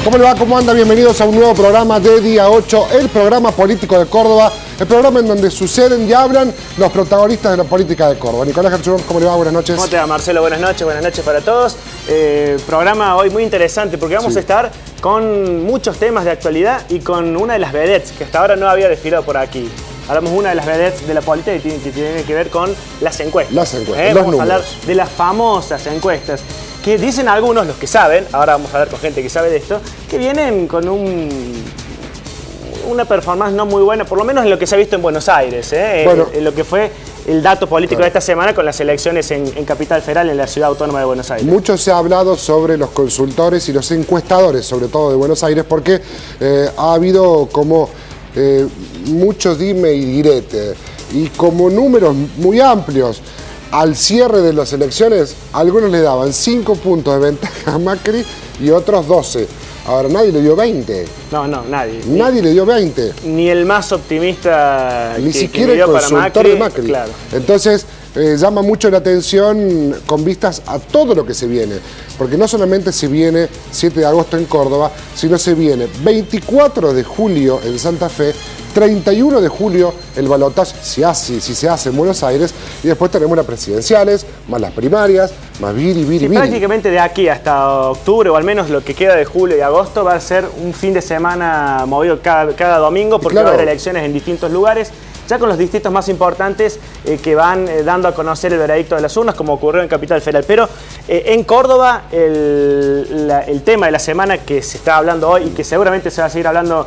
¿Cómo le va? ¿Cómo anda? Bienvenidos a un nuevo programa de Día 8, el programa político de Córdoba, el programa en donde suceden y hablan los protagonistas de la política de Córdoba. Nicolás Gerchurón, ¿cómo le va? Buenas noches. ¿Cómo te va, Marcelo? Buenas noches para todos. Programa hoy muy interesante porque vamos a estar con muchos temas de actualidad y con una de las vedettes que hasta ahora no había desfilado por aquí. Hablamos de una de las vedettes de la política que tiene que ver con las encuestas. Las encuestas, Vamos a hablar de las famosas encuestas, que dicen algunos, los que saben, ahora vamos a hablar con gente que sabe de esto, que vienen con una performance no muy buena, por lo menos en lo que se ha visto en Buenos Aires, bueno, en lo que fue el dato político de esta semana con las elecciones en Capital Federal, en la Ciudad Autónoma de Buenos Aires. Mucho se ha hablado sobre los consultores y los encuestadores, sobre todo de Buenos Aires, porque ha habido como mucho dime y direte, y como números muy amplios. Al cierre de las elecciones, algunos le daban 5 puntos de ventaja a Macri y otros 12. Ahora, nadie le dio 20. No, nadie. Nadie le dio 20. Ni el más optimista ni siquiera el consultor de Macri. Claro. Entonces, llama mucho la atención con vistas a todo lo que se viene. Porque no solamente se viene 7 de agosto en Córdoba, sino se viene 24 de julio en Santa Fe, 31 de julio el balotaje, si se hace en Buenos Aires, y después tenemos las presidenciales, más las primarias, más viri. Prácticamente de aquí hasta octubre, o al menos lo que queda de julio y agosto, va a ser un fin de semana movido cada domingo, porque va a haber elecciones en distintos lugares, ya con los distritos más importantes que van dando a conocer el veredicto de las urnas, como ocurrió en Capital Federal. Pero en Córdoba, el tema de la semana que se está hablando hoy y que seguramente se va a seguir hablando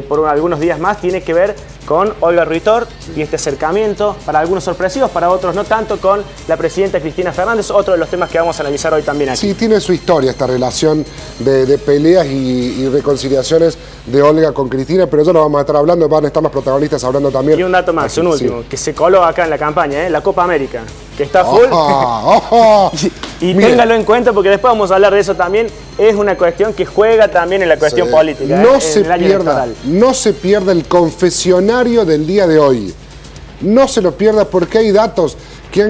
por algunos días más, tiene que ver con Olga Ruitor y este acercamiento, para algunos sorpresivos, para otros no tanto, con la presidenta Cristina Fernández, otro de los temas que vamos a analizar hoy también aquí. Sí, tiene su historia esta relación de peleas y reconciliaciones de Olga con Cristina, pero ya lo vamos a estar hablando, van a estar los protagonistas hablando también. Y un dato más, un último, que se coló acá en la campaña, la Copa América, que está full. Y téngalo en cuenta porque después vamos a hablar de eso también. Es una cuestión que juega también en la cuestión política. No se pierda el confesionario del día de hoy. No se lo pierda porque hay datos que ha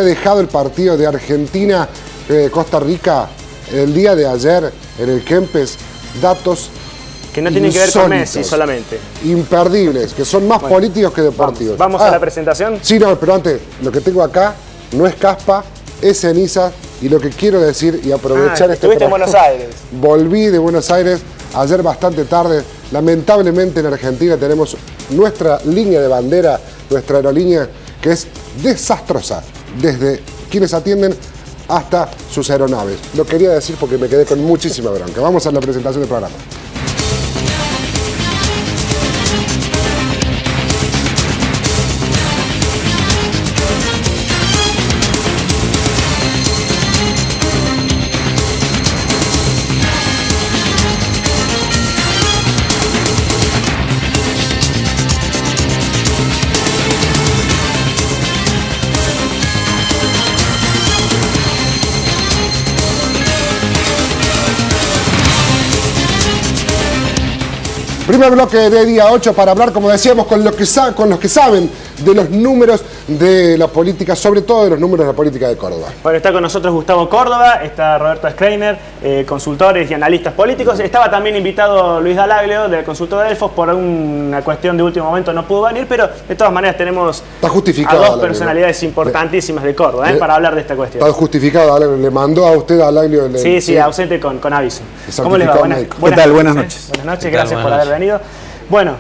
dejado el partido de Argentina, Costa Rica, el día de ayer en el Kempes, datos que no tienen que ver con Messi solamente. Imperdibles, que son más políticos que deportivos. ¿Vamos a la presentación? Sí, no, pero antes, lo que tengo acá no es caspa, es ceniza, y lo que quiero decir y aprovechar este programa. Estuviste en Buenos Aires. Volví de Buenos Aires ayer bastante tarde. Lamentablemente en Argentina tenemos nuestra línea de bandera, nuestra aerolínea, que es desastrosa, desde quienes atienden hasta sus aeronaves. Lo quería decir porque me quedé con muchísima bronca. Vamos a la presentación del programa. Primer bloque de Día 8 para hablar, como decíamos, con los que saben de los números de la política, sobre todo de los números de la política de Córdoba. Bueno, está con nosotros Gustavo Córdoba, está Roberto Schreiner, consultores y analistas políticos. Estaba también invitado Luis Dallaglio, del consultor de Delfos, por una cuestión de último momento no pudo venir, pero de todas maneras tenemos a dos personalidades importantísimas de Córdoba para hablar de esta cuestión. Está justificado, Dallaglio. Le mandó a usted Dallaglio. Sí, ausente con aviso. ¿Cómo le va? ¿Qué tal? Buenas noches. Buenas noches, gracias por haber venido. Bueno,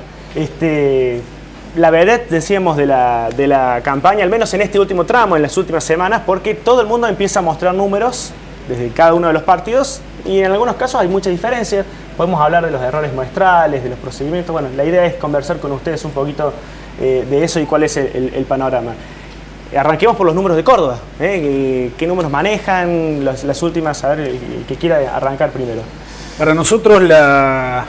la vedette, decíamos, de la campaña, al menos en este último tramo, en las últimas semanas, porque todo el mundo empieza a mostrar números desde cada uno de los partidos y en algunos casos hay muchas diferencias. Podemos hablar de los errores muestrales, de los procedimientos. Bueno, la idea es conversar con ustedes un poquito de eso y cuál es el panorama. Arranquemos por los números de Córdoba. ¿Qué números manejan las últimas? A ver, el que quiera arrancar primero. Para nosotros la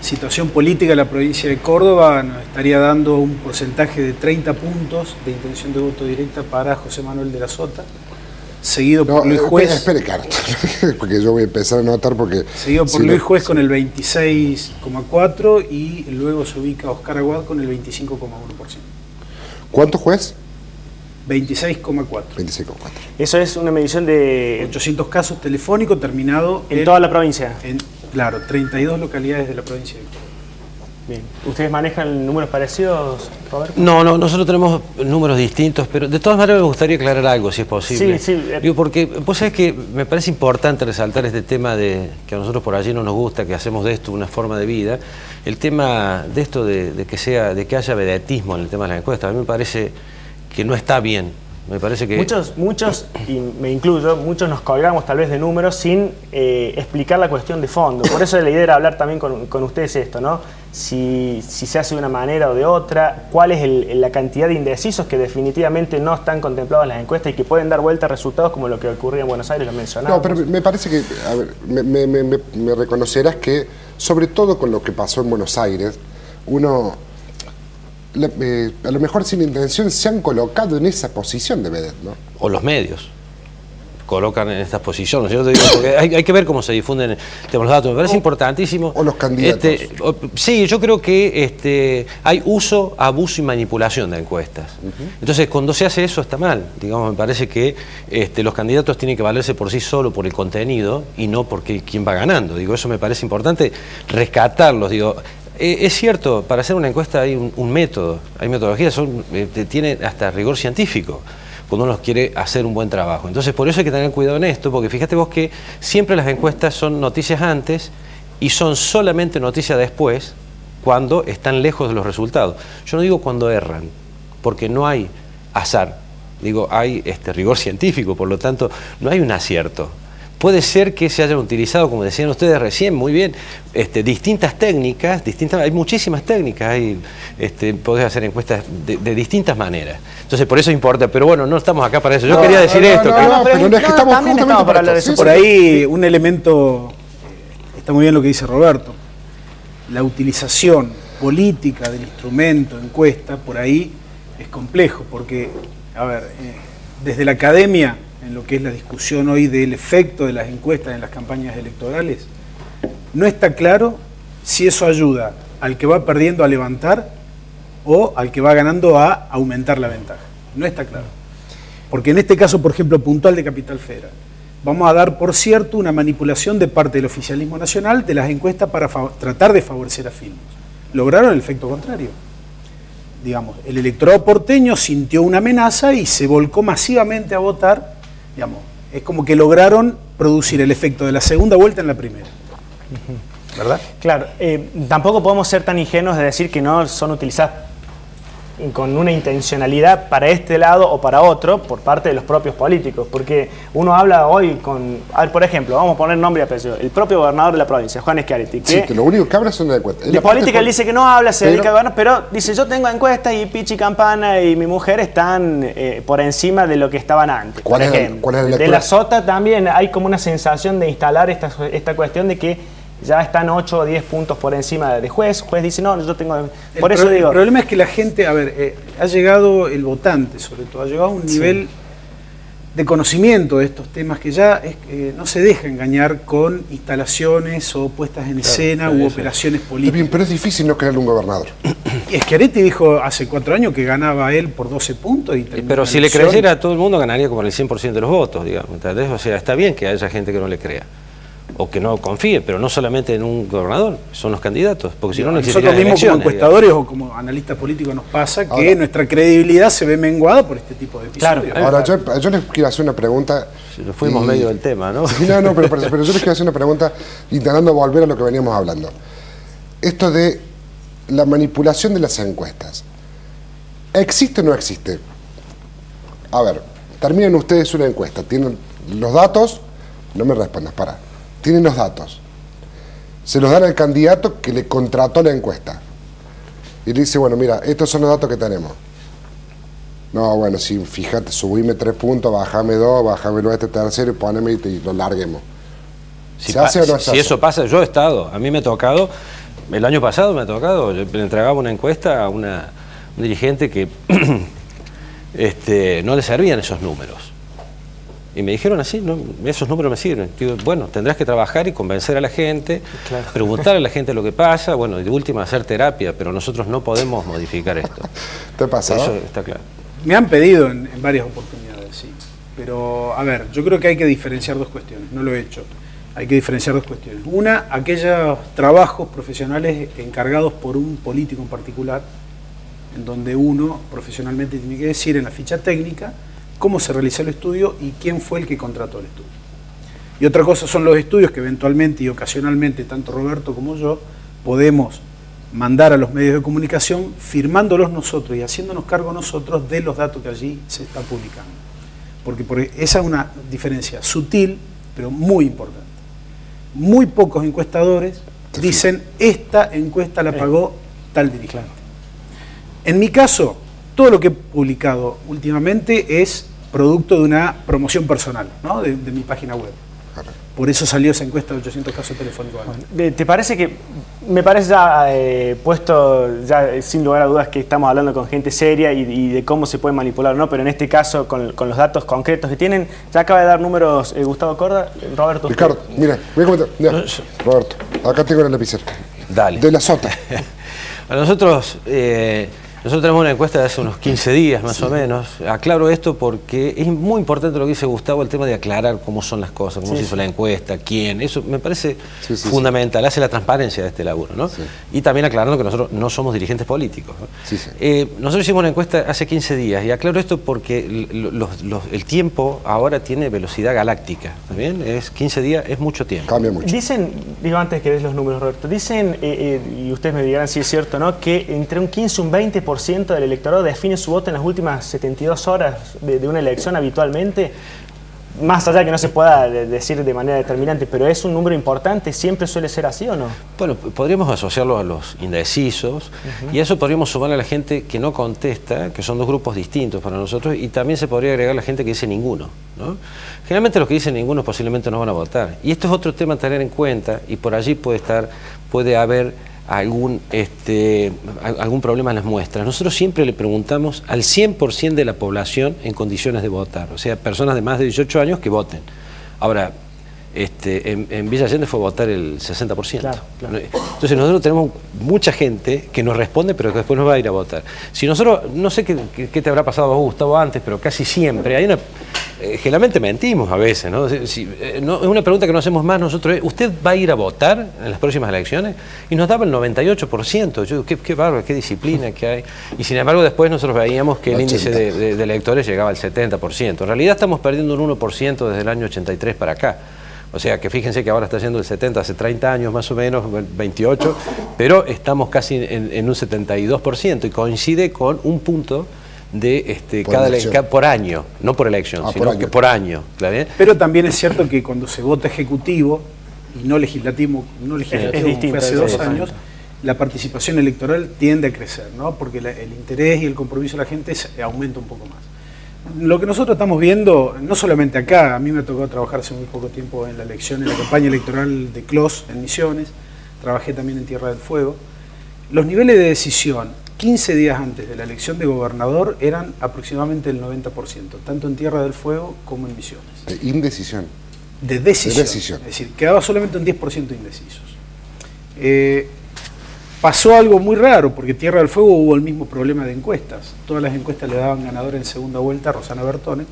situación política de la provincia de Córdoba nos estaría dando un porcentaje de 30 puntos de intención de voto directa para José Manuel de la Sota, seguido por Luis Juez. Espere, Carlos, porque yo voy a empezar a notar porque... Seguido por Luis Juez con el 26,4% y luego se ubica Oscar Aguad con el 25,1%. ¿Cuánto juez? 26,4. 26,4. Eso es una medición de 800 casos telefónicos terminado en toda la provincia. Claro, 32 localidades de la provincia de Córdoba. Bien. ¿Ustedes manejan números parecidos, Roberto? No, nosotros tenemos números distintos, pero de todas maneras me gustaría aclarar algo, si es posible. Sí. Digo, porque vos sabés que me parece importante resaltar este tema de que a nosotros por allí no nos gusta, que hacemos de esto una forma de vida. El tema de esto de que haya vedetismo en el tema de las encuestas, a mí me parece que no está bien. Me parece que... Muchos, y me incluyo, muchos nos colgamos tal vez de números sin explicar la cuestión de fondo. Por eso la idea era hablar también con ustedes esto, ¿no? Si se hace de una manera o de otra, cuál es la cantidad de indecisos que definitivamente no están contemplados en las encuestas y que pueden dar vuelta a resultados como lo que ocurría en Buenos Aires, lo mencionamos. No, pero me parece que, a ver, me reconocerás que, sobre todo con lo que pasó en Buenos Aires, uno... a lo mejor sin intención se han colocado en esa posición de vedette, ¿no? O los medios colocan en estas posiciones. Yo te digo, porque hay que ver cómo se difunden los datos. Me parece importantísimo. O los candidatos. Sí, yo creo que hay uso, abuso y manipulación de encuestas. Entonces, cuando se hace eso está mal. Digamos, me parece que los candidatos tienen que valerse por sí solo por el contenido y no porque quién va ganando. Digo, eso me parece importante rescatarlos. Digo, es cierto, para hacer una encuesta hay un método, hay metodologías, tiene hasta rigor científico cuando uno quiere hacer un buen trabajo. Entonces, por eso hay que tener cuidado en esto, porque fíjate vos que siempre las encuestas son noticias antes y son solamente noticias después cuando están lejos de los resultados. Yo no digo cuando erran, porque no hay azar, digo, hay rigor científico, por lo tanto, no hay un acierto. Puede ser que se hayan utilizado, como decían ustedes recién, muy bien, distintas técnicas, hay muchísimas técnicas, podés hacer encuestas de distintas maneras. Entonces, por eso importa, pero bueno, no estamos acá para eso. Yo quería decir esto. Pero no es que estamos justamente para hablar de eso. Por ahí, un elemento, está muy bien lo que dice Roberto, la utilización política del instrumento encuesta, por ahí es complejo, porque, a ver, desde la academia, en lo que es la discusión hoy del efecto de las encuestas en las campañas electorales, no está claro si eso ayuda al que va perdiendo a levantar o al que va ganando a aumentar la ventaja. No está claro. Porque en este caso, por ejemplo, puntual de Capital Federal, vamos a dar por cierto una manipulación de parte del oficialismo nacional de las encuestas para tratar de favorecer a Filmus. Lograron el efecto contrario. Digamos, el electorado porteño sintió una amenaza y se volcó masivamente a votar. Digamos, es como que lograron producir el efecto de la segunda vuelta en la primera. ¿Verdad? Claro, tampoco podemos ser tan ingenuos de decir que no son utilizadas con una intencionalidad para este lado o para otro por parte de los propios políticos, porque uno habla hoy con, a ver, por ejemplo, vamos a poner nombre y apellido, el propio gobernador de la provincia, Juan Schiaretti, sí, que lo único que habla son de encuestas. De política él dice que no habla, se dedica a gobernar, pero dice, yo tengo encuestas y Pichi Campana y mi mujer están por encima de lo que estaban antes. ¿Cuál es la lectura? De la Sota también hay como una sensación de instalar esta cuestión de que ya están 8 o 10 puntos por encima de juez. Juez dice, no, yo tengo... Por eso digo... El problema es que la gente, a ver, ha llegado, el votante sobre todo, ha llegado a un nivel de conocimiento de estos temas que ya no se deja engañar con instalaciones o puestas en escena u operaciones políticas. Bien, pero es difícil no creerle un gobernador. Y Schiaretti dijo hace 4 años que ganaba él por 12 puntos. Y pero si le creyera a todo el mundo, ganaría como el 100% de los votos, digamos. ¿Entendés? O sea, está bien que haya gente que no le crea o que no confíe, pero no solamente en un gobernador, son los candidatos, porque si no, no existirían nosotros mismos elecciones, como encuestadores o como analistas políticos nos pasa que ahora, nuestra credibilidad se ve menguada por este tipo de episodios. Claro. Ahora, yo les quiero hacer una pregunta. Si nos fuimos medio del tema, ¿no? Sí, no, pero yo les quiero hacer una pregunta intentando volver a lo que veníamos hablando. Esto de la manipulación de las encuestas, ¿existe o no existe? A ver, terminen ustedes una encuesta, tienen los datos, no me respondas, para. Tienen los datos, se los dan al candidato que le contrató la encuesta y le dice, bueno, mira, estos son los datos que tenemos. No, bueno, sí, fíjate, subime 3 puntos, bájame 2, bájamelo a este tercero y poneme y lo larguemos. Si ¿se hace o no se hace? Si eso pasa, yo he estado, a mí me ha tocado, el año pasado me ha tocado, yo le entregaba una encuesta a un dirigente que no le servían esos números. Y me dijeron así, no, esos números me sirven. Digo, bueno, tendrás que trabajar y convencer a la gente, claro, preguntar a la gente lo que pasa, bueno, y de última hacer terapia, pero nosotros no podemos modificar esto. ¿Te pasa? Eso está claro. Me han pedido en varias oportunidades, sí. Pero, a ver, yo creo que hay que diferenciar dos cuestiones, no lo he hecho. hay que diferenciar dos cuestiones. Una, aquellos trabajos profesionales encargados por un político en particular, en donde uno profesionalmente tiene que decir en la ficha técnica cómo se realizó el estudio y quién fue el que contrató el estudio. Y otra cosa son los estudios que eventualmente y ocasionalmente, tanto Roberto como yo, podemos mandar a los medios de comunicación firmándolos nosotros y haciéndonos cargo nosotros de los datos que allí se están publicando. Porque esa es una diferencia sutil, pero muy importante. Muy pocos encuestadores dicen, esta encuesta la pagó tal dirigente. En mi caso, todo lo que he publicado últimamente es producto de una promoción personal, ¿no? de mi página web. Por eso salió esa encuesta de 800 casos telefónicos. ¿Te parece que, me parece ya puesto, ya sin lugar a dudas que estamos hablando con gente seria y de cómo se puede manipular, ¿no? Pero en este caso, con los datos concretos que tienen, ya acaba de dar números Gustavo Corda, Roberto. Ricardo, mira, voy a comentar. Mira, Roberto, acá tengo el lapicero. Dale. De la Sota. Nosotros tenemos una encuesta de hace unos 15 días más o menos. Aclaro esto porque es muy importante lo que dice Gustavo, el tema de aclarar cómo son las cosas, cómo se hizo la encuesta, quién. Eso me parece fundamental, hace la transparencia de este laburo, ¿no? Y también aclarando que nosotros no somos dirigentes políticos, ¿no? Nosotros hicimos una encuesta hace 15 días y aclaro esto porque el tiempo ahora tiene velocidad galáctica, ¿está bien? 15 días es mucho tiempo. Cambia mucho. Dicen, digo antes que des los números, Roberto, dicen, y ustedes me dirán si es cierto o no, que entre un 15 y un 20% del electorado define su voto en las últimas 72 horas de una elección habitualmente, más allá que no se pueda decir de manera determinante, pero es un número importante, ¿siempre suele ser así o no? Bueno, podríamos asociarlo a los indecisos y a eso podríamos sumar a la gente que no contesta, que son dos grupos distintos para nosotros, y también se podría agregar la gente que dice ninguno, ¿no? Generalmente los que dicen ninguno posiblemente no van a votar, y esto es otro tema a tener en cuenta, y por allí puede haber algún problema en las muestras. Nosotros siempre le preguntamos al 100% de la población en condiciones de votar, o sea, personas de más de 18 años que voten. Ahora, en Villa Allende fue a votar el 60%. Claro. Entonces nosotros tenemos mucha gente que nos responde, pero que después no va a ir a votar. Si nosotros, no sé qué te habrá pasado a vos, Gustavo, antes, pero casi siempre hay generalmente mentimos a veces, ¿no? Es una pregunta que no hacemos más nosotros, ¿usted va a ir a votar en las próximas elecciones? Y nos daba el 98%. Yo digo, qué bárbaro, qué disciplina que hay. Y sin embargo después nosotros veíamos que el índice de electores llegaba al 70%. En realidad estamos perdiendo un 1% desde el año 83 para acá. O sea que fíjense que ahora está yendo el 70, hace 30 años más o menos, 28, pero estamos casi en un 72% y coincide con un punto de por año, no por elección, sino que por año. ¿Claro? Pero también es cierto que cuando se vota ejecutivo y no legislativo como fue hace 2 años, la participación electoral tiende a crecer, ¿no? Porque el interés y el compromiso de la gente aumenta un poco más. Lo que nosotros estamos viendo, no solamente acá, a mí me tocó trabajar hace muy poco tiempo en la campaña electoral de Clos en Misiones, trabajé también en Tierra del Fuego. Los niveles de decisión 15 días antes de la elección de gobernador eran aproximadamente el 90%, tanto en Tierra del Fuego como en Misiones. ¿De indecisión? De decisión. Es decir, quedaba solamente un 10% indecisos. Pasó algo muy raro, porque Tierra del Fuego hubo el mismo problema de encuestas. Todas las encuestas le daban ganador en segunda vuelta a Rosana Bertone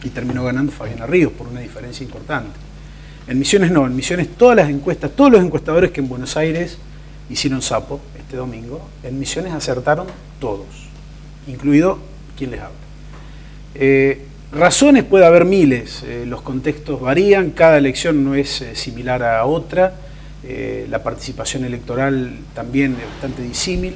y terminó ganando Fabiana Ríos por una diferencia importante. En Misiones no, en Misiones todas las encuestas, todos los encuestadores que en Buenos Aires hicieron sapo este domingo, en Misiones acertaron todos, incluido quien les habla. Razones puede haber miles, los contextos varían, cada elección no es similar a otra. La participación electoral también es bastante disímil.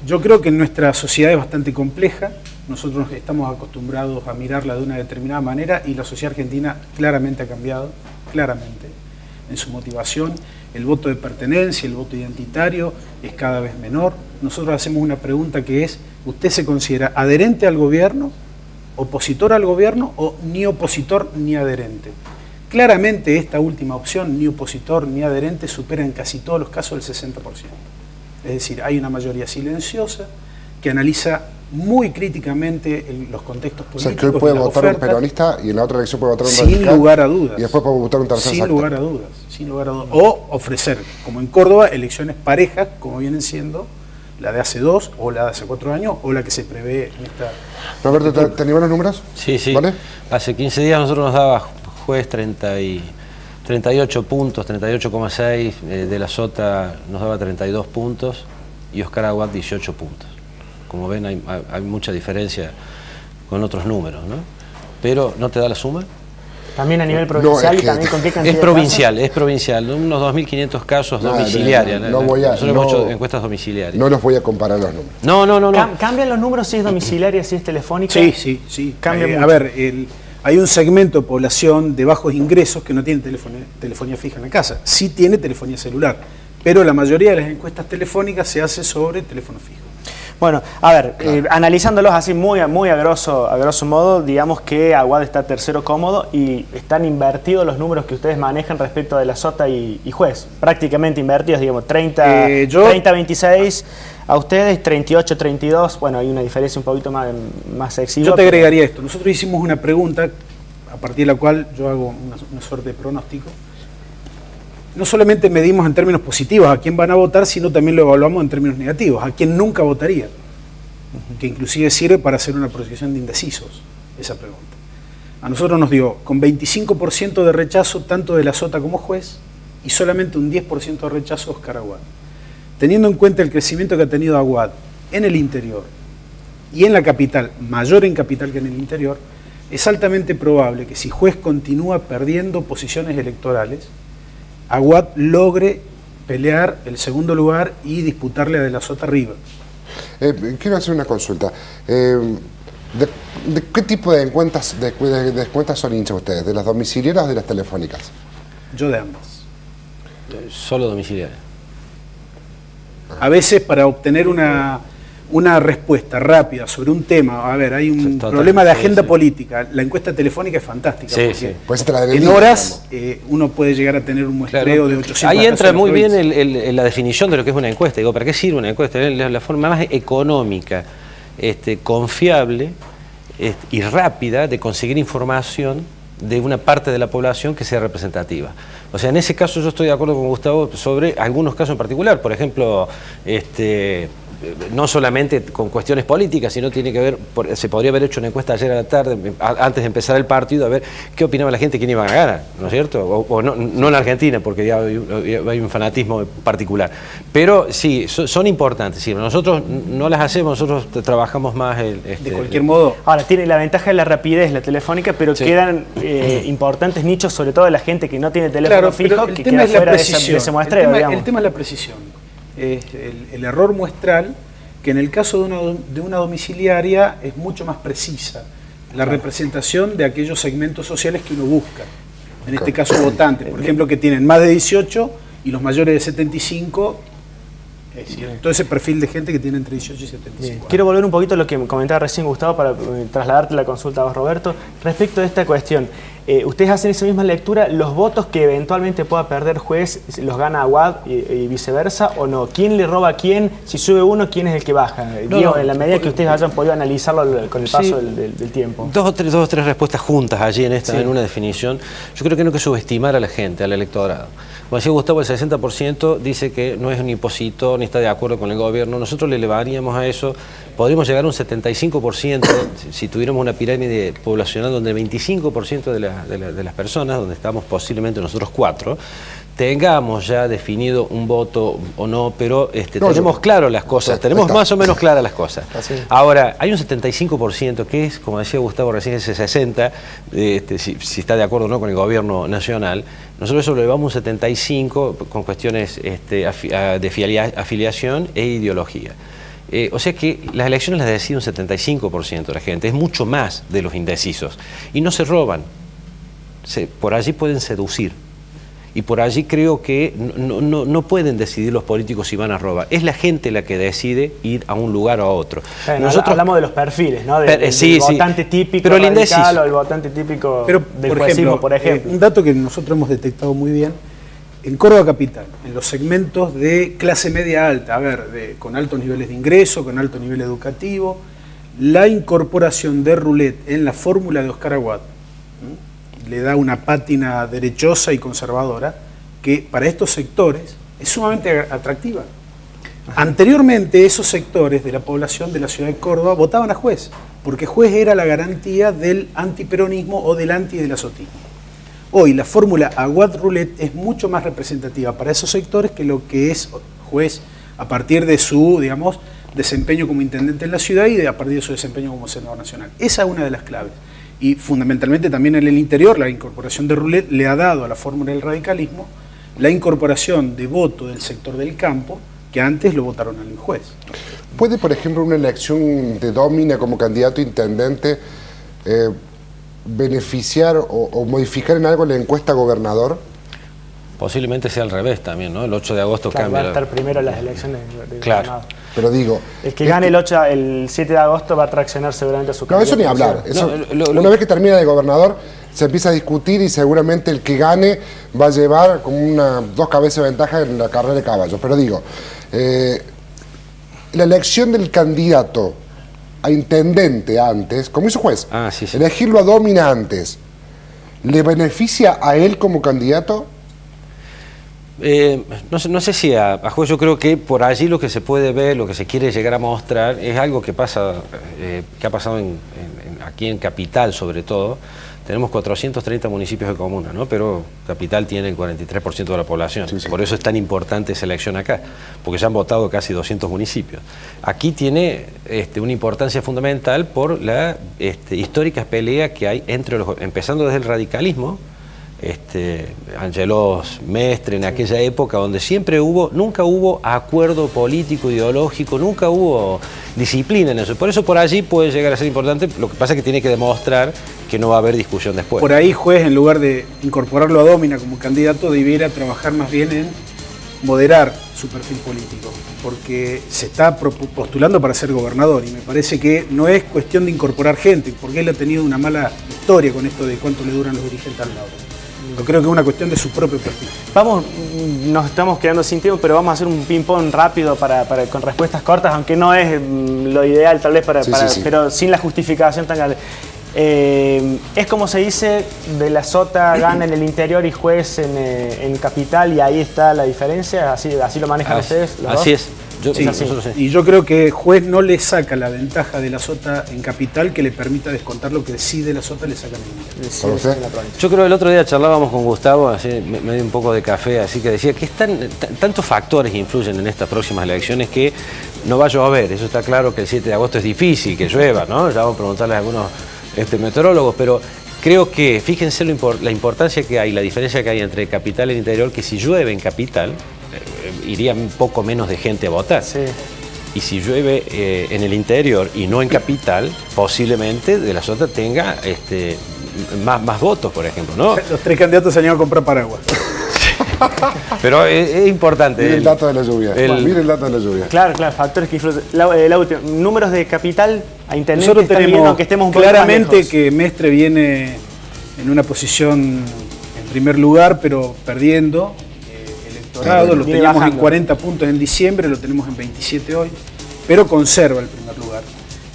Yo creo que nuestra sociedad es bastante compleja, nosotros estamos acostumbrados a mirarla de una determinada manera y la sociedad argentina claramente ha cambiado, claramente, en su motivación. El voto de pertenencia, el voto identitario es cada vez menor. Nosotros hacemos una pregunta que es, ¿usted se considera adherente al gobierno, opositor al gobierno o ni opositor ni adherente? Claramente esta última opción, ni opositor ni adherente, supera en casi todos los casos el 60%. Es decir, hay una mayoría silenciosa que analiza muy críticamente los contextos políticos. O sea, que hoy puede votar un peronista y en la otra elección puede votar un radical. Sin lugar a dudas. Y después puede votar un tercer sector. Sin lugar a dudas. O ofrecer, como en Córdoba, elecciones parejas, como vienen siendo la de hace 2 o la de hace 4 años o la que se prevé en esta... Roberto, ¿te animan los números? Sí. ¿Vale? Hace 15 días nosotros nos daba juez 33 38 puntos, 38,6, De la Sota nos daba 32 puntos y Oscar Aguad 18 puntos. Como ven, hay mucha diferencia con otros números, ¿no? Pero, ¿no te da la suma? También a nivel provincial, y también con qué cantidad es provincial, unos 2.500 casos domiciliarias. Nosotros hemos hecho encuestas domiciliarias. No los voy a comparar los números. No. ¿Cambian los números si es domiciliaria, si es telefónica? Sí. A ver, hay un segmento de población de bajos ingresos que no tiene telefonía fija en la casa. Sí tiene telefonía celular, pero la mayoría de las encuestas telefónicas se hace sobre teléfono fijo. Bueno, a ver, analizándolos así muy a grosso modo, digamos que Aguad está tercero cómodo y están invertidos los números que ustedes manejan respecto de la Sota y Juez. Prácticamente invertidos, digamos, 30-26 a ustedes, 38-32. Bueno, hay una diferencia un poquito más excesiva. Yo te agregaría esto. Nosotros hicimos una pregunta a partir de la cual yo hago una suerte de pronóstico. No solamente medimos en términos positivos a quién van a votar, sino también lo evaluamos en términos negativos, a quién nunca votaría, que inclusive sirve para hacer una proyección de indecisos, esa pregunta. A nosotros nos dio con 25% de rechazo tanto de la Sota como Juez y solamente un 10% de rechazo Oscar Aguad. Teniendo en cuenta el crecimiento que ha tenido Aguad en el interior y en la capital, mayor en capital que en el interior, es altamente probable que si Juez continúa perdiendo posiciones electorales, Aguad logre pelear el segundo lugar y disputarle a De la Sota arriba. Quiero hacer una consulta. ¿De qué tipo de encuestas son hinchas ustedes? ¿De las domiciliarias o de las telefónicas? Yo de ambas. Solo domiciliarias. A veces para obtener una respuesta rápida sobre un tema, a ver, hay un problema de agenda política, la encuesta telefónica es fantástica, porque en horas uno puede llegar a tener un muestreo de 800. Ahí entra muy bien la definición de lo que es una encuesta. Digo, ¿para qué sirve una encuesta? Es la forma más económica, confiable y rápida de conseguir información de una parte de la población que sea representativa. O sea, en ese caso yo estoy de acuerdo con Gustavo sobre algunos casos en particular. Por ejemplo, no solamente con cuestiones políticas, sino tiene que ver, se podría haber hecho una encuesta ayer a la tarde, antes de empezar el partido, a ver qué opinaba la gente, quién iba a ganar, ¿no es cierto? O no en Argentina, porque ya hay un fanatismo particular. Pero sí, son importantes. Sí, nosotros no las hacemos, nosotros trabajamos más de cualquier modo. Ahora, tiene la ventaja de la rapidez, la telefónica, pero quedan importantes nichos, sobre todo de la gente que no tiene teléfono fijo, que queda fuera de ese muestreo. El tema es la precisión. El error muestral, que en el caso de una domiciliaria es mucho más precisa la representación de aquellos segmentos sociales que uno busca, en este caso votantes, por ejemplo, que tienen más de 18 y los mayores de 75, es decir, todo ese perfil de gente que tiene entre 18 y 75. Quiero volver un poquito a lo que comentaba recién Gustavo para trasladarte la consulta a vos, Roberto, respecto de esta cuestión. Ustedes hacen esa misma lectura, ¿los votos que eventualmente pueda perder Juez los gana Aguad y viceversa o no? ¿Quién le roba a quién? Si sube uno, ¿quién es el que baja? Digo, en la medida que ustedes hayan podido analizarlo con el paso del tiempo. Dos o tres respuestas juntas allí en una definición. Yo creo que no hay que subestimar a la gente, al electorado. Como decía Gustavo, el 60% dice que no es un impositor ni está de acuerdo con el gobierno. Nosotros le elevaríamos a eso, podríamos llegar a un 75% si tuviéramos una pirámide poblacional donde el 25% de las personas, donde estamos posiblemente nosotros 4, tengamos ya definido un voto o no, pero tenemos claro las cosas, tenemos más o menos claras las cosas. Ahora, hay un 75% que es, como decía Gustavo recién, ese 60%, si está de acuerdo o no con el gobierno nacional. Nosotros eso lo llevamos un 75% con cuestiones de afiliación e ideología. O sea que las elecciones las decide un 75% de la gente, es mucho más de los indecisos. Y no se roban, por allí pueden seducir. Y por allí creo que no pueden decidir los políticos si van a robar. Es la gente la que decide ir a un lugar o a otro. Nosotros hablamos de los perfiles, ¿no? Del votante típico pero radical o el votante típico del juecismo, por ejemplo. Un dato que nosotros hemos detectado muy bien, en Córdoba Capital, en los segmentos de clase media alta, con altos niveles de ingreso, con alto nivel educativo, la incorporación de roulette en la fórmula de Oscar Aguad le da una pátina derechosa y conservadora que para estos sectores es sumamente atractiva. Anteriormente esos sectores de la población de la ciudad de Córdoba votaban a Juez, porque Juez era la garantía del antiperonismo o del anti-delasotismo. Hoy la fórmula Aguad Roulette es mucho más representativa para esos sectores que lo que es Juez a partir de su, digamos, desempeño como intendente en la ciudad y a partir de su desempeño como senador nacional. Esa es una de las claves. Y fundamentalmente también en el interior, la incorporación de Roulette le ha dado a la fórmula del radicalismo la incorporación de voto del sector del campo que antes lo votaron al Juez. ¿Puede, por ejemplo, una elección de Domina como candidato a intendente beneficiar o modificar en algo la encuesta gobernador? Posiblemente sea al revés también, ¿no? El 8 de agosto claro, cambia. va a estar primero las elecciones de claro. Pero digo... El que gane el 7 de agosto va a traccionar seguramente a su candidato. No, eso ni hablar. Eso, una vez que termina de gobernador, se empieza a discutir y seguramente el que gane va a llevar como 2 cabezas de ventaja en la carrera de caballos. Pero digo, la elección del candidato a intendente antes, como hizo Juez, elegirlo a Domina antes, ¿le beneficia a él como candidato? No sé si a Juez, yo creo que por allí lo que se puede ver, lo que se quiere llegar a mostrar, es algo que pasa, que ha pasado aquí en Capital sobre todo. Tenemos 430 municipios de comuna, ¿no? Pero Capital tiene el 43% de la población. Sí, sí. Por eso es tan importante esa elección acá, porque ya han votado casi 200 municipios. Aquí tiene una importancia fundamental por la histórica pelea que hay empezando desde el radicalismo, Angelos Mestre en aquella época donde nunca hubo acuerdo político, ideológico, nunca hubo disciplina en eso. Por eso por allí puede llegar a ser importante, lo que pasa es que tiene que demostrar que no va a haber discusión después. Por ahí Juez, en lugar de incorporarlo a Domina como candidato, debiera trabajar más bien en moderar su perfil político, porque se está postulando para ser gobernador y me parece que no es cuestión de incorporar gente, porque él ha tenido una mala historia con esto de cuánto le duran los dirigentes al lado. Yo creo que es una cuestión de su propio perfil. Nos estamos quedando sin tiempo, pero vamos a hacer un ping-pong rápido con respuestas cortas, aunque no es lo ideal tal vez, pero sin la justificación tan grande. Es como se dice, De la Sota gana en el interior y Juez en Capital, y ahí está la diferencia, así lo manejan ustedes. Así es. Y yo creo que Juez no le saca la ventaja de la Sota en Capital que le permita descontar lo que sí de la Sota le sacan en la provincia. Yo creo que el otro día charlábamos con Gustavo, así, me dio un poco de café, así que decía que tantos factores influyen en estas próximas elecciones que no va a llover. Eso está claro, que el 7 de agosto es difícil que llueva, ¿no? Ya vamos a preguntarles a algunos meteorólogos, pero creo que fíjense la importancia que hay, la diferencia que hay entre Capital y el interior, que si llueve en Capital, iría un poco menos de gente a votar. Sí. Y si llueve en el interior y no en Capital, posiblemente De la Sota tenga más votos, por ejemplo, ¿no? Los 3 candidatos se han ido a comprar paraguas. Pero es importante. Mire el dato de la lluvia. Mire el dato de la lluvia. Claro, factores que influyen. La última, números de Capital a intendente. Nosotros tenemos que estemos un claramente que Mestre viene en una posición en primer lugar, pero perdiendo. Lo teníamos en 40 puntos en diciembre, lo tenemos en 27 hoy, pero conserva el primer lugar.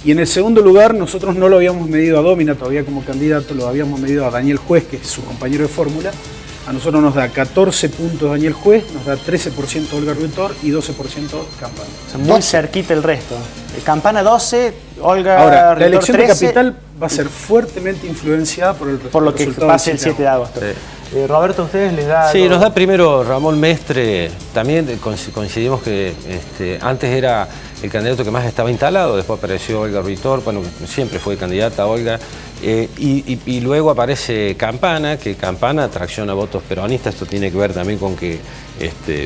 Y en el segundo lugar nosotros no lo habíamos medido a Domina todavía como candidato, lo habíamos medido a Daniel Juez, que es su compañero de fórmula. A nosotros nos da 14 puntos Daniel Juez, nos da 13% Olga Ruitor y 12% Campana. O sea, muy cerquita el resto. Campana 12, Olga Ahora, la elección 13, de Capital va a ser fuertemente influenciada por lo que pase el 7 de agosto. Sí. Roberto, ¿a ustedes les da...? Sí, nos da primero Ramón Mestre. También coincidimos que antes era el candidato que más estaba instalado, después apareció Olga Ruitor, bueno, siempre fue candidata Olga, y luego aparece Campana, que Campana tracciona votos peronistas. Esto tiene que ver también con que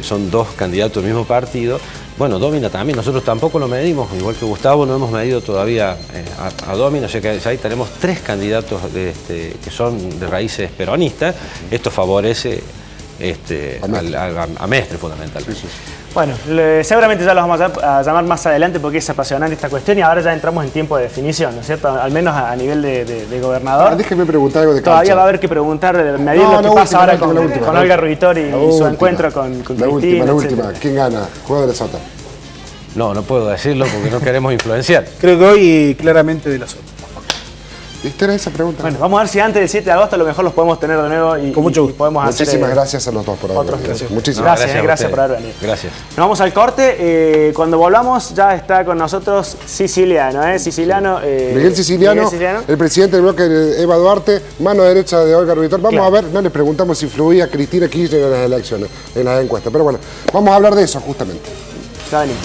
son 2 candidatos del mismo partido. Bueno, Domina también, nosotros tampoco lo medimos, igual que Gustavo, no hemos medido todavía a Domina, o sea que ahí tenemos 3 candidatos que son de raíces peronistas. Esto favorece a Mestre fundamentalmente. Sí. Bueno, seguramente ya los vamos a llamar más adelante porque es apasionante esta cuestión y ahora ya entramos en tiempo de definición, ¿no es cierto? Al menos a nivel de gobernador. Déjeme preguntar algo de cancha. Todavía va a haber que preguntar, medir lo que pasa ahora con Olga Ruitor y su encuentro con Cristina. La última. ¿Quién gana? ¿Juego de la Sota? No puedo decirlo porque no queremos influenciar. Creo que hoy claramente De la Sota. ¿Viste esa pregunta? Bueno, vamos a ver si antes del 7 de agosto a lo mejor los podemos tener de nuevo y, con mucho gusto. Podemos Muchísimas hacer, gracias a los dos por haber venido. Muchísimas gracias por haber venido. Gracias. Nos vamos al corte. Cuando volvamos ya está con nosotros Siciliano. Miguel Siciliano, el presidente del bloque Eva Duarte, mano derecha de Olga Rubitor. Vamos a ver, no le preguntamos si influía Cristina Kirchner en las elecciones, en las encuestas. Pero bueno, vamos a hablar de eso justamente. Ya venimos.